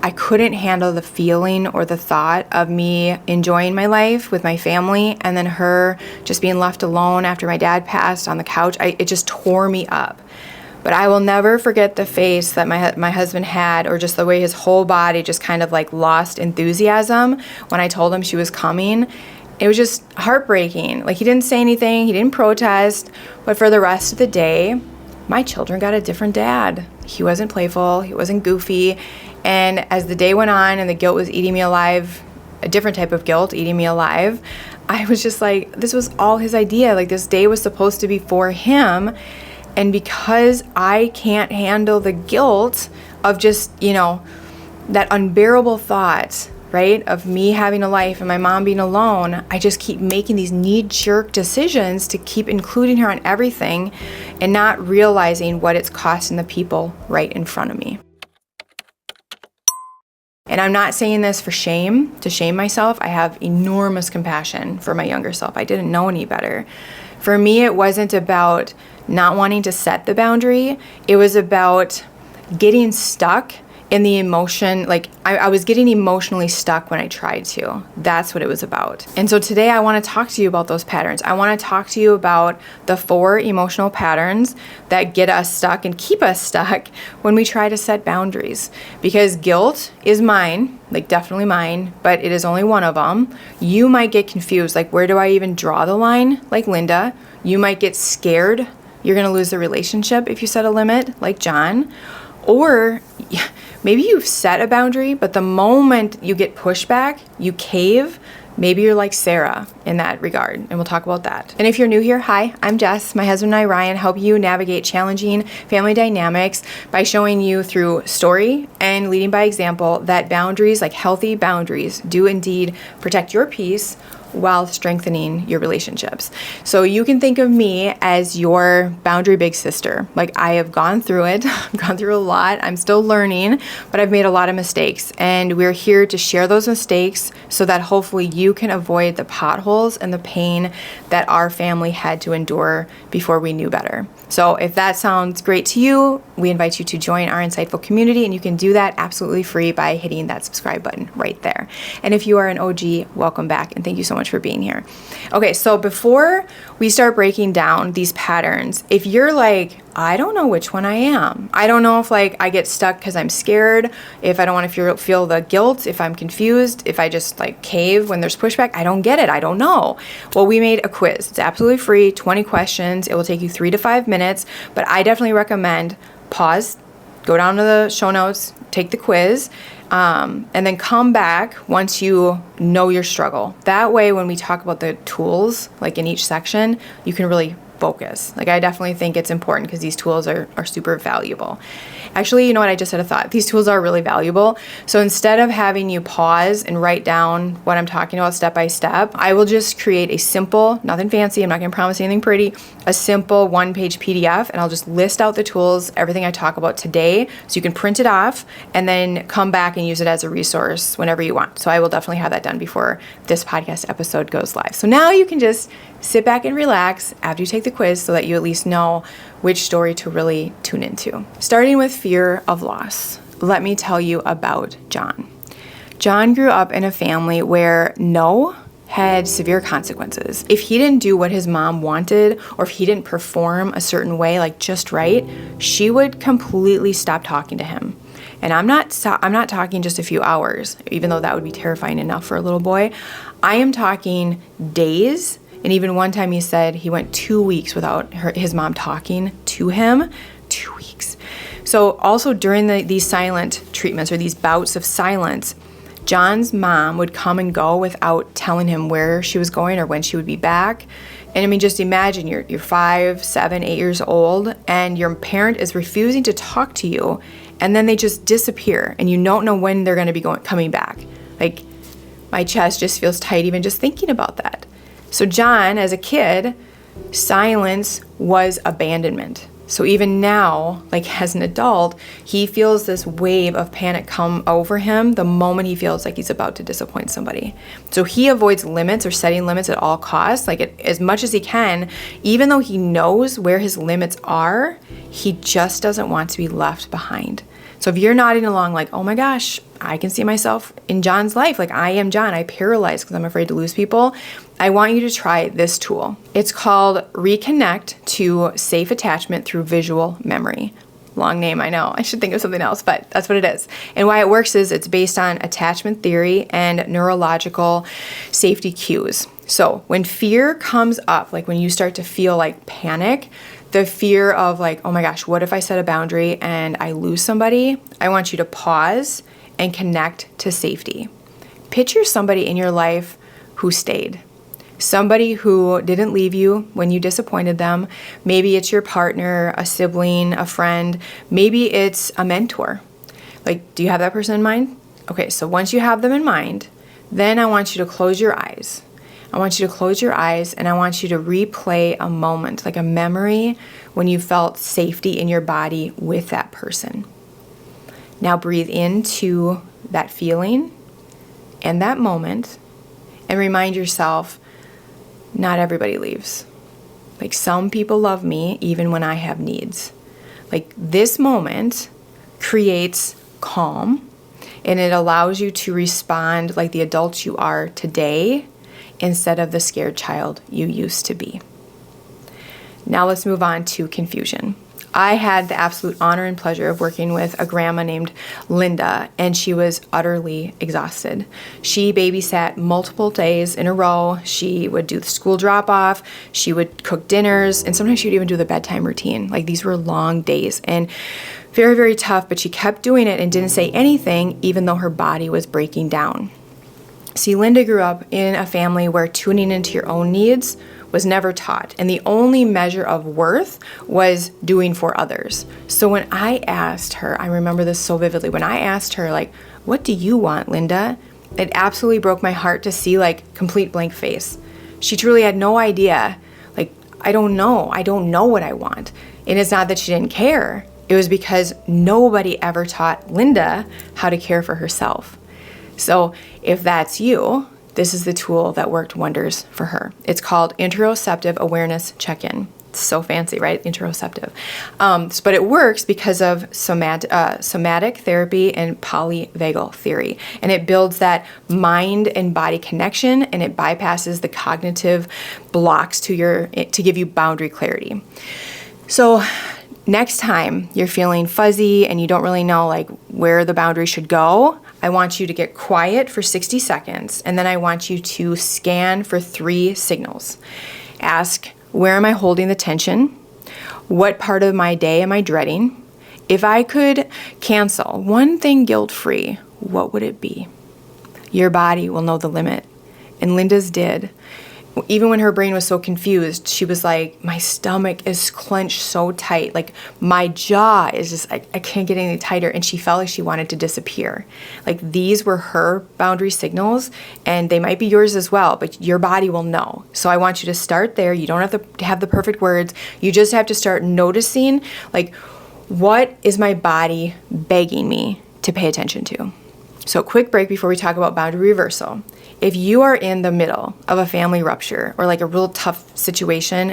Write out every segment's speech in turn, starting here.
I couldn't handle the feeling or the thought of me enjoying my life with my family and then her just being left alone after my dad passed on the couch. It just tore me up. But I will never forget the face that my husband had, or just the way his whole body just kind of like lost enthusiasm when I told him she was coming. It was just heartbreaking. Like, he didn't say anything, he didn't protest, but for the rest of the day, my children got a different dad. He wasn't playful, he wasn't goofy, and as the day went on and the guilt was eating me alive, a different type of guilt eating me alive, I was just like, this was all his idea. Like, this day was supposed to be for him. And because I can't handle the guilt of just, that unbearable thought, right, of me having a life and my mom being alone, I just keep making these knee-jerk decisions to keep including her on everything and not realizing what it's costing the people right in front of me. And I'm not saying this for shame, to shame myself. I have enormous compassion for my younger self. I didn't know any better. For me, it wasn't about not wanting to set the boundary. It was about getting stuck in the emotion. Like, I was getting emotionally stuck when I tried to. That's what it was about. And so today I want to talk to you about those patterns. I want to talk to you about the 4 emotional patterns that get us stuck and keep us stuck when we try to set boundaries. Because guilt is mine, like definitely mine, but it is only one of them. You might get confused, like, where do I even draw the line? Like Linda. You might get scared you're going to lose the relationship if you set a limit, like John. Or maybe you've set a boundary, but the moment you get pushback, you cave. Maybe you're like Sarah in that regard, and we'll talk about that. And if you're new here, hi, I'm Jess. My husband and I, Ryan, help you navigate challenging family dynamics by showing you through story and leading by example that boundaries, like healthy boundaries, do indeed protect your peace while strengthening your relationships. So you can think of me as your boundary big sister. Like, I have gone through it. I've gone through a lot. I'm still learning, but I've made a lot of mistakes. And we're here to share those mistakes so that hopefully you can avoid the potholes and the pain that our family had to endure before we knew better. So if that sounds great to you, we invite you to join our insightful community, and you can do that absolutely free by hitting that subscribe button right there. And if you are an OG, welcome back, and thank you so much for being here. Okay, so before we start breaking down these patterns, if you're like, I don't know which one I am. I don't know if I get stuck because I'm scared, if I don't want to feel the guilt, if I'm confused, if I just cave when there's pushback. I don't get it. I don't know. Well, we made a quiz. It's absolutely free, 20 questions. It will take you 3 to 5 minutes, but I definitely recommend pause, go down to the show notes, take the quiz, and then come back once you know your struggle. That way, when we talk about the tools, in each section, you can really focus. I definitely think it's important because these tools are super valuable. Actually, you know what? I just had a thought. These tools are really valuable. So instead of having you pause and write down what I'm talking about step by step, I will just create a simple, nothing fancy, I'm not going to promise anything pretty, a simple 1-page PDF, and I'll just list out the tools, everything I talk about today, so you can print it off and then come back and use it as a resource whenever you want. So I will definitely have that done before this podcast episode goes live. So now you can just sit back and relax after you take the quiz so that you at least know which story to really tune into. Starting with fear of loss, let me tell you about John. John grew up in a family where no had severe consequences. If he didn't do what his mom wanted, or if he didn't perform a certain way, just right, she would completely stop talking to him. And I'm not talking just a few hours, even though that would be terrifying enough for a little boy. I am talking days. And even one time he said he went 2 weeks without his mom talking to him. 2 weeks. So also during these silent treatments, or these bouts of silence, John's mom would come and go without telling him where she was going or when she would be back. And I mean, just imagine you're 5, 7, 8 years old, and your parent is refusing to talk to you, and then they just disappear, and you don't know when they're going to be coming back. My chest just feels tight even just thinking about that. So John, as a kid, silence was abandonment. So even now, as an adult, he feels this wave of panic come over him the moment he feels like he's about to disappoint somebody. So he avoids limits or setting limits at all costs, as much as he can. Even though he knows where his limits are, he just doesn't want to be left behind. So if you're nodding along like, oh my gosh, I can see myself in John's life. Like I am John. I paralyze because I'm afraid to lose people. I want you to try this tool. It's called Reconnect to Safe Attachment Through Visual Memory. Long name, I know. I should think of something else, but that's what it is. And why it works is it's based on attachment theory and neurological safety cues. So when fear comes up, like when you start to feel like panic, the fear of like, oh my gosh, what if I set a boundary and I lose somebody? I want you to pause and connect to safety. Picture somebody in your life who stayed. Somebody who didn't leave you when you disappointed them. Maybe it's your partner, a sibling, a friend. Maybe it's a mentor. Like, do you have that person in mind? Okay, so once you have them in mind, then I want you to close your eyes. I want you to close your eyes and I want you to replay a moment, like a memory when you felt safety in your body with that person. Now breathe into that feeling and that moment and remind yourself, not everybody leaves. Like some people love me even when I have needs. Like this moment creates calm and it allows you to respond like the adult you are today instead of the scared child you used to be. Now let's move on to confusion. I had the absolute honor and pleasure of working with a grandma named Linda, and she was utterly exhausted. She babysat multiple days in a row. She would do the school drop-off. She would cook dinners, and sometimes she would even do the bedtime routine. Like these were long days and very, very tough, but she kept doing it and didn't say anything even though her body was breaking down. See, Linda grew up in a family where tuning into your own needs was never taught, and the only measure of worth was doing for others. So when I asked her, I remember this so vividly, when I asked her, like, what do you want, Linda? It absolutely broke my heart to see, like, complete blank face. She truly had no idea. Like, I don't know what I want. And it's not that she didn't care. It was because nobody ever taught Linda how to care for herself. So if that's you, this is the tool that worked wonders for her. It's called Interoceptive Awareness Check-In. It's so fancy, right? Interoceptive. But it works because of somatic therapy and polyvagal theory. And it builds that mind and body connection, and it bypasses the cognitive blocks to give you boundary clarity. So next time you're feeling fuzzy and you don't really know like where the boundary should go, I want you to get quiet for 60 seconds, and then I want you to scan for 3 signals. Ask, where am I holding the tension? What part of my day am I dreading? If I could cancel one thing guilt-free, what would it be? Your body will know the limit, and Linda's did. Even when her brain was so confused, she was like, my stomach is clenched so tight. Like my jaw is just, I can't get any tighter. And she felt like she wanted to disappear. Like these were her boundary signals, and they might be yours as well, but your body will know. So I want you to start there. You don't have to have the perfect words. You just have to start noticing, like, what is my body begging me to pay attention to? So quick break before we talk about boundary reversal. If you are in the middle of a family rupture or like a real tough situation,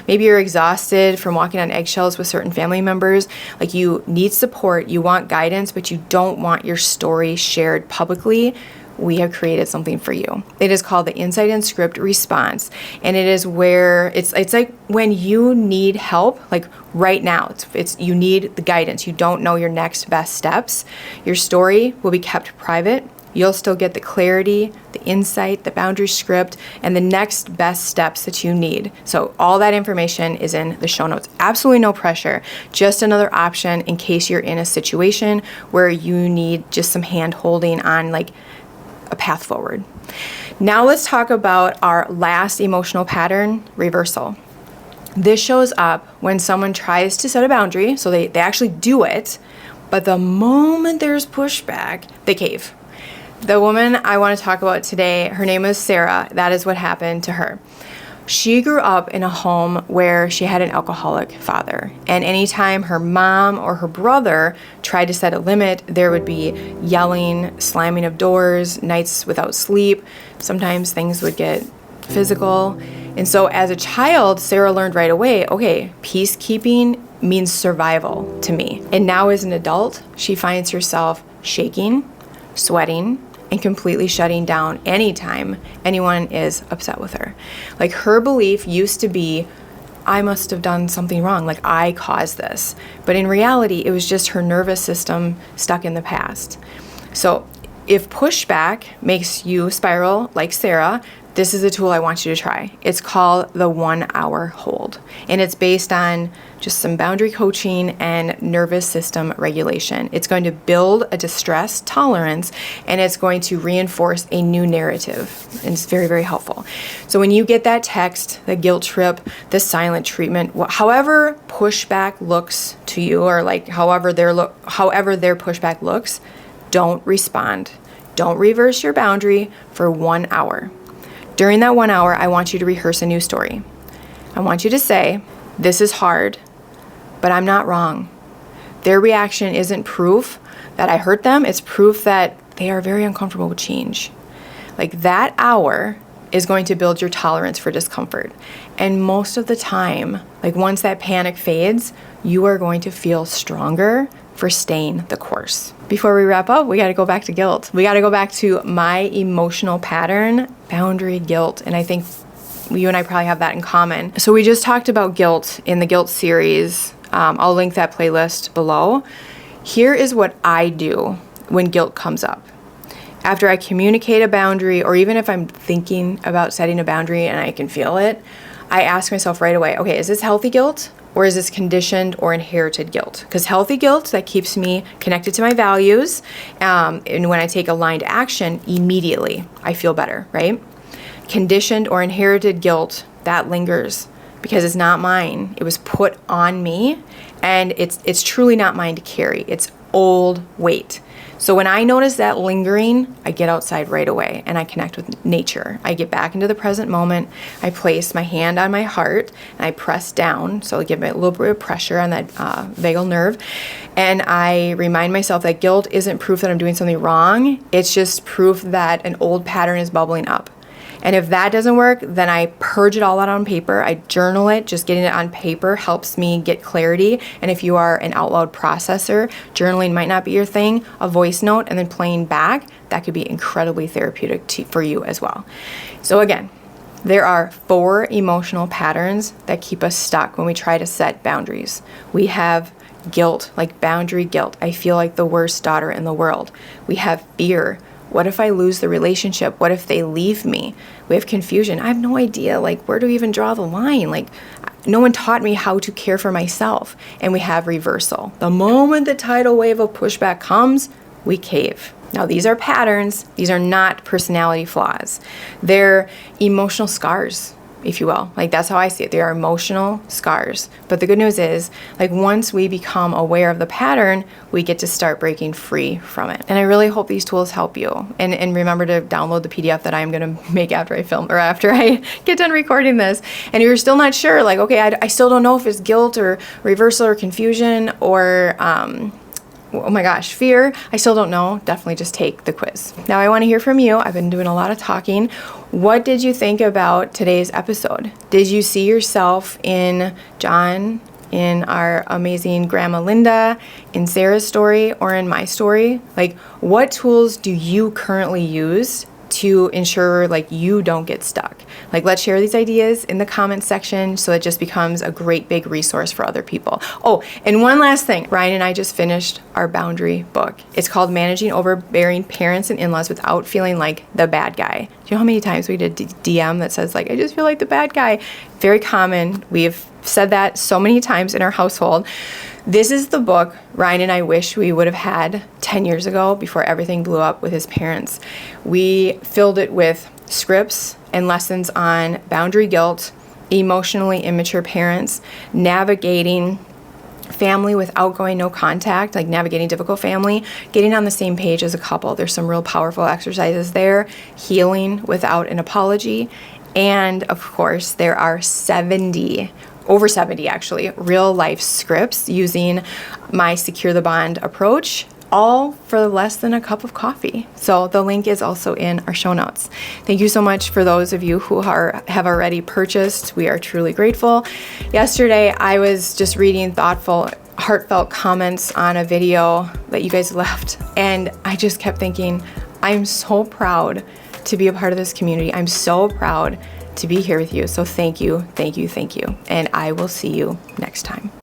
maybe you're exhausted from walking on eggshells with certain family members, like you need support, you want guidance, but you don't want your story shared publicly, we have created something for you. It is called the Insight and Script Response. And it is where it's like when you need help, like right now, it's you need the guidance. You don't know your next best steps. Your story will be kept private. You'll still get the clarity, the insight, the boundary script, and the next best steps that you need. So all that information is in the show notes. Absolutely no pressure. Just another option in case you're in a situation where you need just some hand holding on like a path forward. Now let's talk about our last emotional pattern, reversal. This shows up when someone tries to set a boundary, so they actually do it, but the moment there's pushback, they cave. The woman I want to talk about today, her name is Sarah. That is what happened to her. She grew up in a home where she had an alcoholic father. And anytime her mom or her brother tried to set a limit, there would be yelling, slamming of doors, nights without sleep. Sometimes things would get physical. And so as a child, Sarah learned right away, okay, peacekeeping means survival to me. And now as an adult, she finds herself shaking, sweating, and completely shutting down anytime anyone is upset with her. Like, her belief used to be, I must have done something wrong, like I caused this. But in reality, it was just her nervous system stuck in the past. So if pushback makes you spiral like Sarah, this is a tool I want you to try. It's called the 1 hour hold. And it's based on just some boundary coaching and nervous system regulation. It's going to build a distress tolerance, and it's going to reinforce a new narrative. And it's very, very helpful. So when you get that text, the guilt trip, the silent treatment, however pushback looks to you, or like however their pushback looks, don't respond. Don't reverse your boundary for 1 hour. During that 1 hour, I want you to rehearse a new story. I want you to say, this is hard, but I'm not wrong. Their reaction isn't proof that I hurt them. It's proof that they are very uncomfortable with change. Like, that hour is going to build your tolerance for discomfort. And most of the time, like, once that panic fades, you are going to feel stronger for staying the course. Before we wrap up, we got to go back to guilt. We got to go back to my emotional pattern, boundary guilt. And I think you and I probably have that in common. So we just talked about guilt in the guilt series. I'll link that playlist below. Here is what I do when guilt comes up. After I communicate a boundary, or even if I'm thinking about setting a boundary and I can feel it, I ask myself right away, okay, is this healthy guilt? Or is this conditioned or inherited guilt? Because healthy guilt, that keeps me connected to my values. And when I take aligned action, immediately I feel better, right? Conditioned or inherited guilt, that lingers because it's not mine. It was put on me, and it's truly not mine to carry. It's old weight. So when I notice that lingering, I get outside right away and I connect with nature. I get back into the present moment. I place my hand on my heart and I press down. So I give it a little bit of pressure on that vagal nerve. And I remind myself that guilt isn't proof that I'm doing something wrong. It's just proof that an old pattern is bubbling up. And if that doesn't work, then I purge it all out on paper. I journal it. Just getting it on paper helps me get clarity. And if you are an out loud processor, journaling might not be your thing. A voice note and then playing back, that could be incredibly therapeutic for you as well. So again, there are 4 emotional patterns that keep us stuck when we try to set boundaries. We have guilt, like boundary guilt. I feel like the worst daughter in the world. We have fear. What if I lose the relationship? What if they leave me? We have confusion. I have no idea, like, where do we even draw the line? Like, no one taught me how to care for myself. And we have reversal. The moment the tidal wave of pushback comes, we cave. Now, these are patterns. These are not personality flaws. They're emotional scars, if you will. Like, that's how I see it. They are emotional scars. But the good news is, like, once we become aware of the pattern, we get to start breaking free from it. And I really hope these tools help you. And remember to download the PDF that I'm going to make after I film, or after I get done recording this. And if you're still not sure, like, okay, I still don't know if it's guilt or reversal or confusion or oh my gosh, fear, I still don't know, definitely just take the quiz. Now I want to hear from you. I've been doing a lot of talking. What did you think about today's episode? Did you see yourself in John, in our amazing Grandma Linda, in Sarah's story, or in my story? Like, what tools do you currently use to ensure, like, you don't get stuck? Like, let's share these ideas in the comments section so it just becomes a great big resource for other people. Oh, and one last thing. Ryan and I just finished our boundary book. It's called Managing Overbearing Parents and In-Laws Without Feeling Like the Bad Guy. Do you know how many times we did DM that says, like, I just feel like the bad guy? Very common. We've said that so many times in our household. This is the book Ryan and I wish we would have had 10 years ago before everything blew up with his parents. We filled it with scripts and lessons on boundary guilt, emotionally immature parents, navigating family with outgoing no contact, like navigating difficult family, getting on the same page as a couple. There's some real powerful exercises there, healing without an apology. And of course, there are over 70 actually, real life scripts using my Secure the Bond approach all for less than a cup of coffee. So the link is also in our show notes. Thank you so much for those of you who have already purchased. We are truly grateful. Yesterday, I was just reading thoughtful, heartfelt comments on a video that you guys left, and I just kept thinking, I'm so proud to be a part of this community. I'm so proud to be here with you. So thank you, thank you, thank you. And I will see you next time.